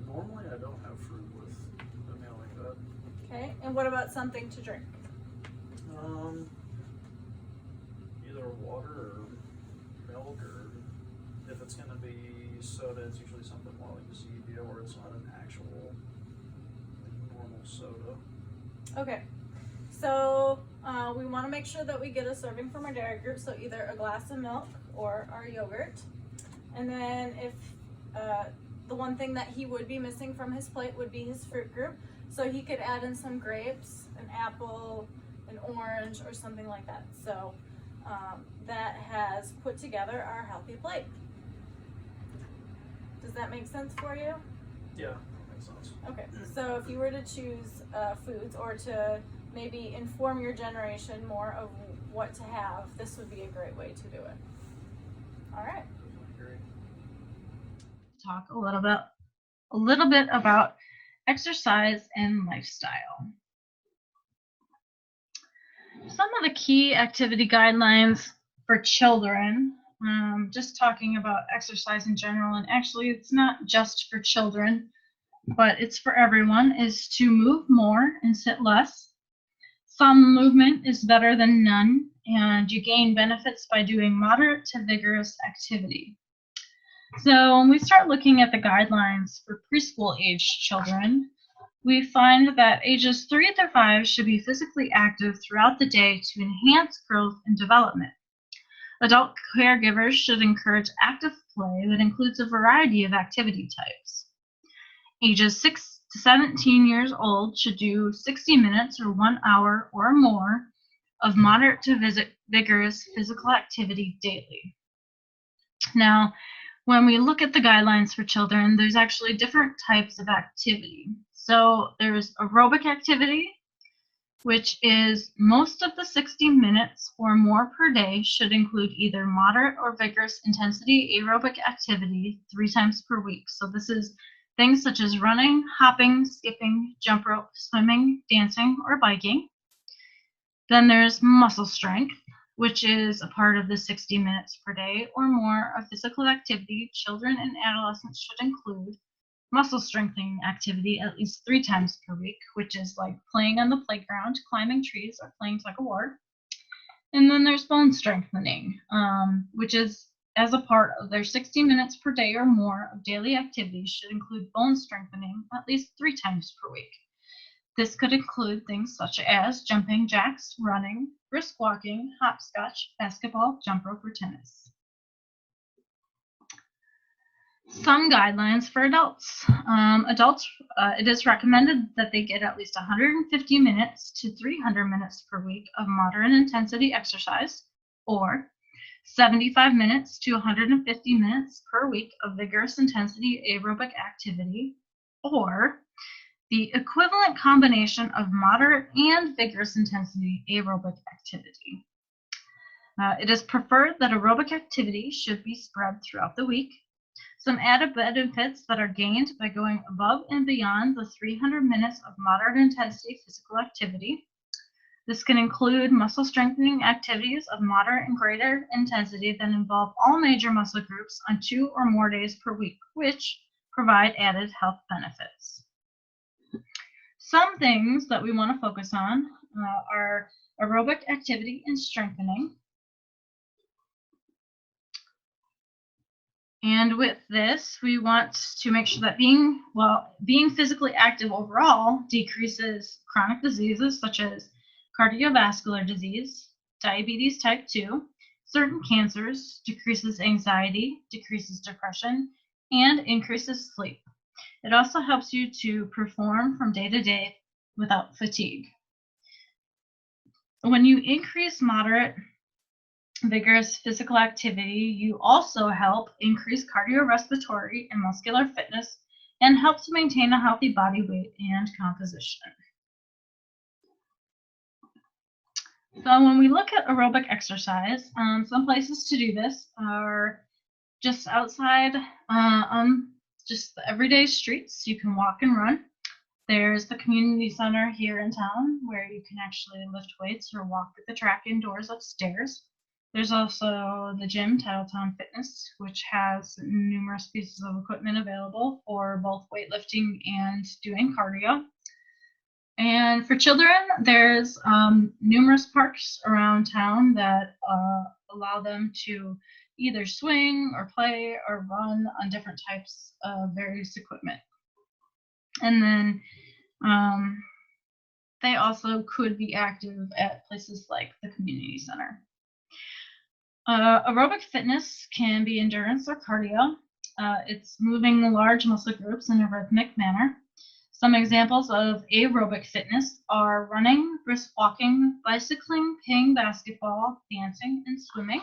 Normally I don't have fruit with a meal like that. Okay, and what about something to drink? Either water or milk, or if it's gonna be soda, it's usually something more like Zevia, where it's not an actual like, normal soda. Okay, so we want to make sure that we get a serving from our dairy group, so either a glass of milk or our yogurt. And then if the one thing that he would be missing from his plate would be his fruit group, so he could add in some grapes, an apple, an orange, or something like that. So that has put together our healthy plate. Does that make sense for you? Yeah, that makes sense. Okay, so if you were to choose foods or to maybe inform your generation more of what to have, this would be a great way to do it. All right. Definitely agree. Talk a little bit about exercise and lifestyle. Some of the key activity guidelines for children, just talking about exercise in general, and actually it's not just for children, but it's for everyone, is to move more and sit less. Some movement is better than none, and you gain benefits by doing moderate to vigorous activity. So when we start looking at the guidelines for preschool age children, we find that ages 3 through 5 should be physically active throughout the day to enhance growth and development. Adult caregivers should encourage active play that includes a variety of activity types. Ages 6 to 17 years old should do 60 minutes or 1 hour or more of moderate to vigorous physical activity daily. Now, when we look at the guidelines for children, there's actually different types of activity. So there's aerobic activity, which is most of the 60 minutes or more per day should include either moderate or vigorous intensity aerobic activity 3 times per week. So this is things such as running, hopping, skipping, jump rope, swimming, dancing, or biking. Then there's muscle strength, which is a part of the 60 minutes per day or more of physical activity children and adolescents should include. Muscle strengthening activity at least 3 times per week, which is like playing on the playground, climbing trees, or playing tug of war. And then there's bone strengthening, which is as a part of their 60 minutes per day or more of daily activities should include bone strengthening at least 3 times per week. This could include things such as jumping jacks, running, brisk walking, hopscotch, basketball, jump rope, or tennis. Some guidelines for adults. It is recommended that they get at least 150 minutes to 300 minutes per week of moderate intensity exercise, or 75 minutes to 150 minutes per week of vigorous intensity aerobic activity, or the equivalent combination of moderate and vigorous intensity aerobic activity. It is preferred that aerobic activity should be spread throughout the week. Some added benefits that are gained by going above and beyond the 300 minutes of moderate intensity physical activity. This can include muscle strengthening activities of moderate and greater intensity that involve all major muscle groups on 2 or more days per week, which provide added health benefits. Some things that we want to focus on are aerobic activity and strengthening. And with this, we want to make sure that being physically active overall decreases chronic diseases such as cardiovascular disease, diabetes type 2, certain cancers, decreases anxiety, decreases depression, and increases sleep. It also helps you to perform from day to day without fatigue. When you increase moderate vigorous physical activity, you also help increase cardiorespiratory and muscular fitness and help to maintain a healthy body weight and composition. So when we look at aerobic exercise, some places to do this are just outside just the everyday streets. You can walk and run. There's the community center here in town where you can actually lift weights or walk the track indoors upstairs. There's also the gym, Titletown Fitness, which has numerous pieces of equipment available for both weightlifting and doing cardio. And for children, there's numerous parks around town that allow them to either swing or play or run on different types of various equipment. And then they also could be active at places like the community center. Aerobic fitness can be endurance or cardio. It's moving large muscle groups in a rhythmic manner. Some examples of aerobic fitness are running, brisk walking, bicycling, playing basketball, dancing, and swimming.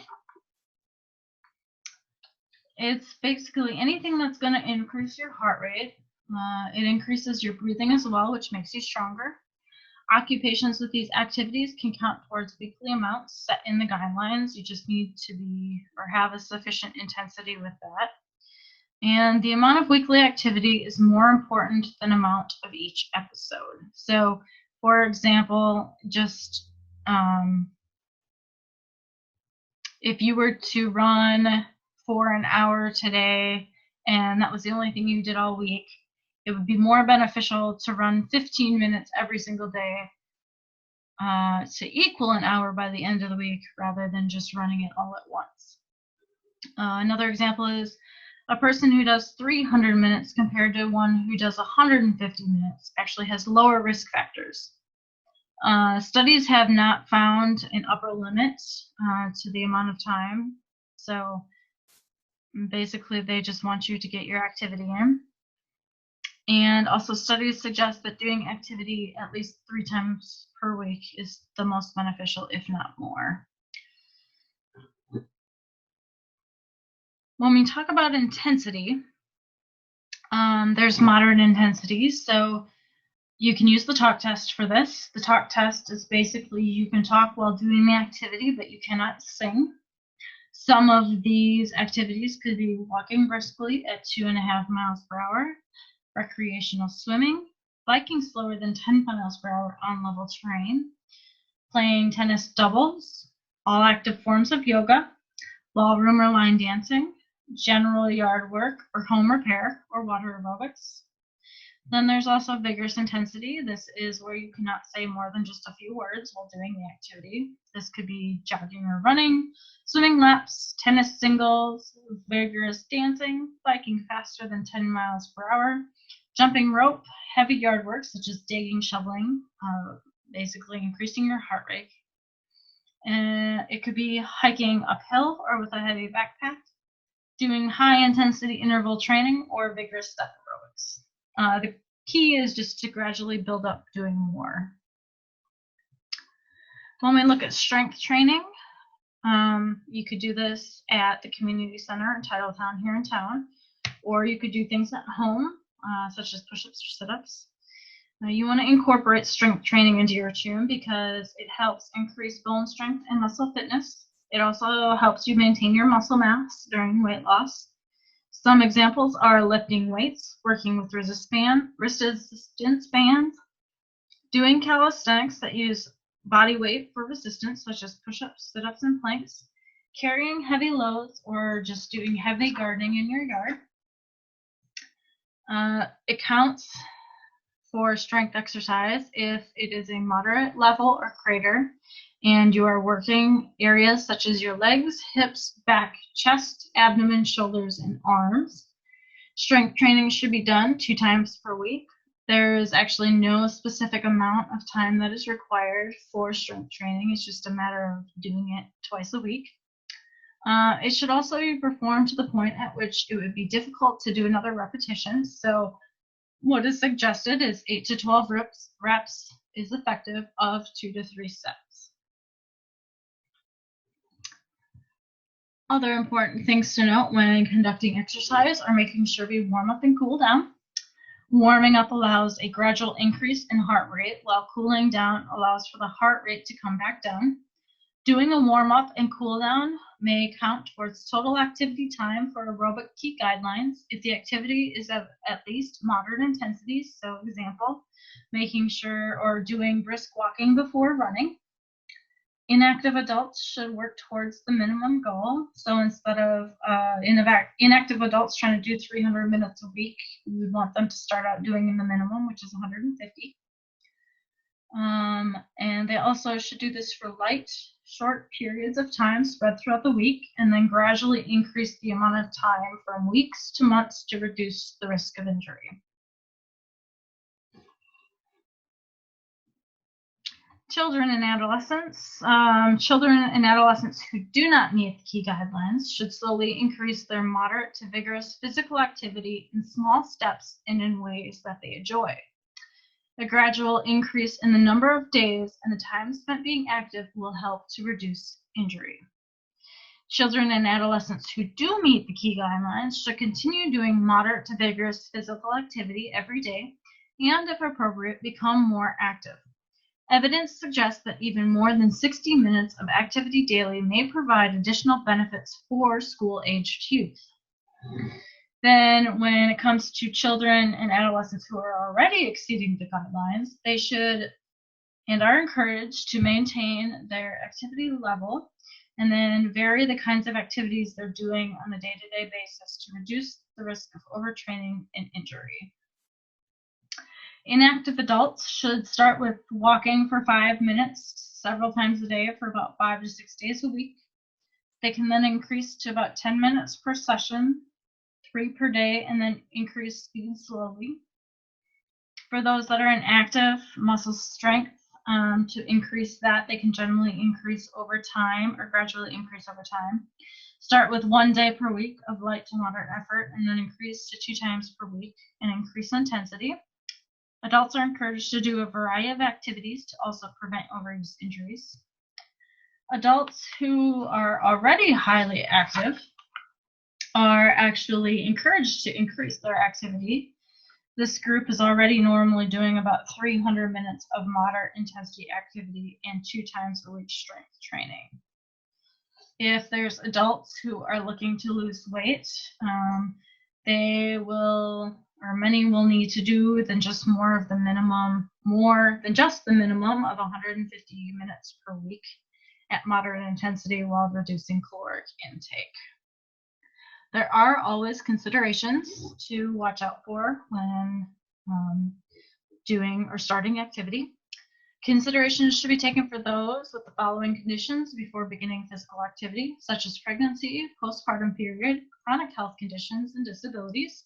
It's basically anything that's going to increase your heart rate. It increases your breathing as well, which makes you stronger. Occupations with these activities can count towards weekly amounts set in the guidelines. You just need to be or have a sufficient intensity with that. And the amount of weekly activity is more important than amount of each episode. So, for example, just if you were to run for an hour today and that was the only thing you did all week, it would be more beneficial to run 15 minutes every single day to equal an hour by the end of the week rather than just running it all at once. Another example is a person who does 300 minutes compared to one who does 150 minutes actually has lower risk factors. Studies have not found an upper limit to the amount of time. So basically, they just want you to get your activity in. And also studies suggest that doing activity at least 3 times per week is the most beneficial, if not more. When we talk about intensity, there's moderate intensity. So you can use the talk test for this. The talk test is basically you can talk while doing the activity, but you cannot sing. Some of these activities could be walking briskly at 2.5 miles per hour, recreational swimming, biking slower than 10 miles per hour on level terrain, playing tennis doubles, all active forms of yoga, ballroom or line dancing, general yard work or home repair or water aerobics. Then there's also vigorous intensity. This is where you cannot say more than just a few words while doing the activity. This could be jogging or running, swimming laps, tennis singles, vigorous dancing, biking faster than 10 miles per hour, jumping rope, heavy yard work such as digging, shoveling, basically increasing your heart rate. And it could be hiking uphill or with a heavy backpack, doing high intensity interval training, or vigorous step aerobics. The key is just to gradually build up doing more. When we look at strength training, you could do this at the community center in Titletown here in town, or you could do things at home, such as push-ups or sit-ups. Now, you want to incorporate strength training into your routine because it helps increase bone strength and muscle fitness. It also helps you maintain your muscle mass during weight loss. Some examples are lifting weights, working with resistance bands, doing calisthenics that use body weight for resistance, such as push-ups, sit-ups, and planks, carrying heavy loads, or just doing heavy gardening in your yard. It counts for strength exercise if it is a moderate level or greater, and you are working areas such as your legs, hips, back, chest, abdomen, shoulders, and arms. Strength training should be done 2 times per week. There is actually no specific amount of time that is required for strength training. It's just a matter of doing it twice a week. It should also be performed to the point at which it would be difficult to do another repetition. So what is suggested is 8 to 12 reps is effective of 2 to 3 sets. Other important things to note when conducting exercise are making sure we warm up and cool down. Warming up allows a gradual increase in heart rate, while cooling down allows for the heart rate to come back down. Doing a warm up and cool down may count towards total activity time for aerobic key guidelines if the activity is of at least moderate intensity. So, example, making sure or doing brisk walking before running. Inactive adults should work towards the minimum goal. So instead of inactive adults trying to do 300 minutes a week, we would want them to start out doing in the minimum, which is 150. And they also should do this for light, short periods of time spread throughout the week, and then gradually increase the amount of time from weeks to months to reduce the risk of injury. Children and adolescents. Children and adolescents who do not meet the key guidelines should slowly increase their moderate to vigorous physical activity in small steps and in ways that they enjoy. A gradual increase in the number of days and the time spent being active will help to reduce injury. Children and adolescents who do meet the key guidelines should continue doing moderate to vigorous physical activity every day and, if appropriate, become more active. Evidence suggests that even more than 60 minutes of activity daily may provide additional benefits for school-aged youth. Then, when it comes to children and adolescents who are already exceeding the guidelines, they should and are encouraged to maintain their activity level and then vary the kinds of activities they're doing on a day-to-day basis to reduce the risk of overtraining and injury. Inactive adults should start with walking for 5 minutes several times a day for about 5 to 6 days a week. They can then increase to about 10 minutes per session, 3 per day, and then increase speed slowly. For those that are in active muscle strength, to increase that, they can generally increase over time or gradually increase over time. Start with 1 day per week of light to moderate effort and then increase to 2 times per week and increase intensity. Adults are encouraged to do a variety of activities to also prevent overuse injuries. Adults who are already highly active are actually encouraged to increase their activity. This group is already normally doing about 300 minutes of moderate intensity activity and 2 times a week strength training. If there's adults who are looking to lose weight, many will need to do than just more than just the minimum of 150 minutes per week at moderate intensity while reducing caloric intake. There are always considerations to watch out for when doing or starting activity. Considerations should be taken for those with the following conditions before beginning physical activity, such as pregnancy, postpartum period, chronic health conditions, and disabilities.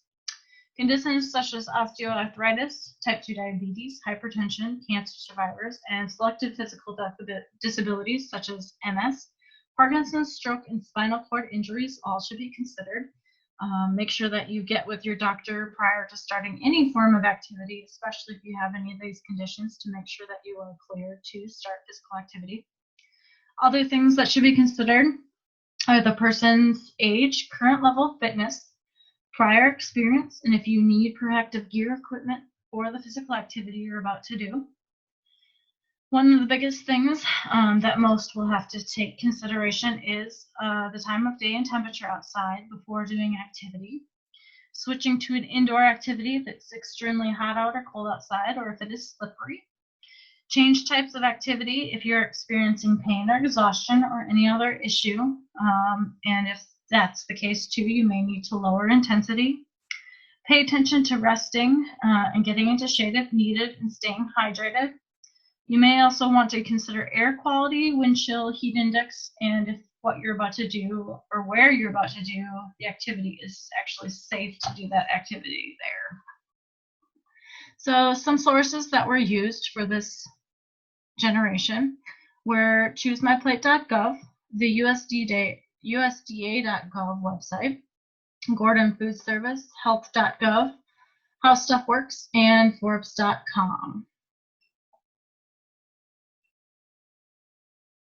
Conditions such as osteoarthritis, type 2 diabetes, hypertension, cancer survivors, and selected physical disabilities such as MS, Parkinson's, stroke, and spinal cord injuries all should be considered. Make sure that you get with your doctor prior to starting any form of activity, especially if you have any of these conditions, to make sure that you are clear to start physical activity. Other things that should be considered are the person's age, current level of fitness, prior experience, and if you need protective gear, equipment for the physical activity you're about to do. One of the biggest things that most will have to take consideration is the time of day and temperature outside before doing activity. Switching to an indoor activity if it's extremely hot out or cold outside, or if it is slippery. Change types of activity if you're experiencing pain or exhaustion or any other issue. And if that's the case too, you may need to lower intensity. Pay attention to resting and getting into shade if needed and staying hydrated. You may also want to consider air quality, wind chill, heat index, and if what you're about to do or where you're about to do the activity is actually safe to do that activity there. So some sources that were used for this generation were choosemyplate.gov, the USDA.gov website, Gordon Food Service, health.gov, How Stuff Works, and Forbes.com.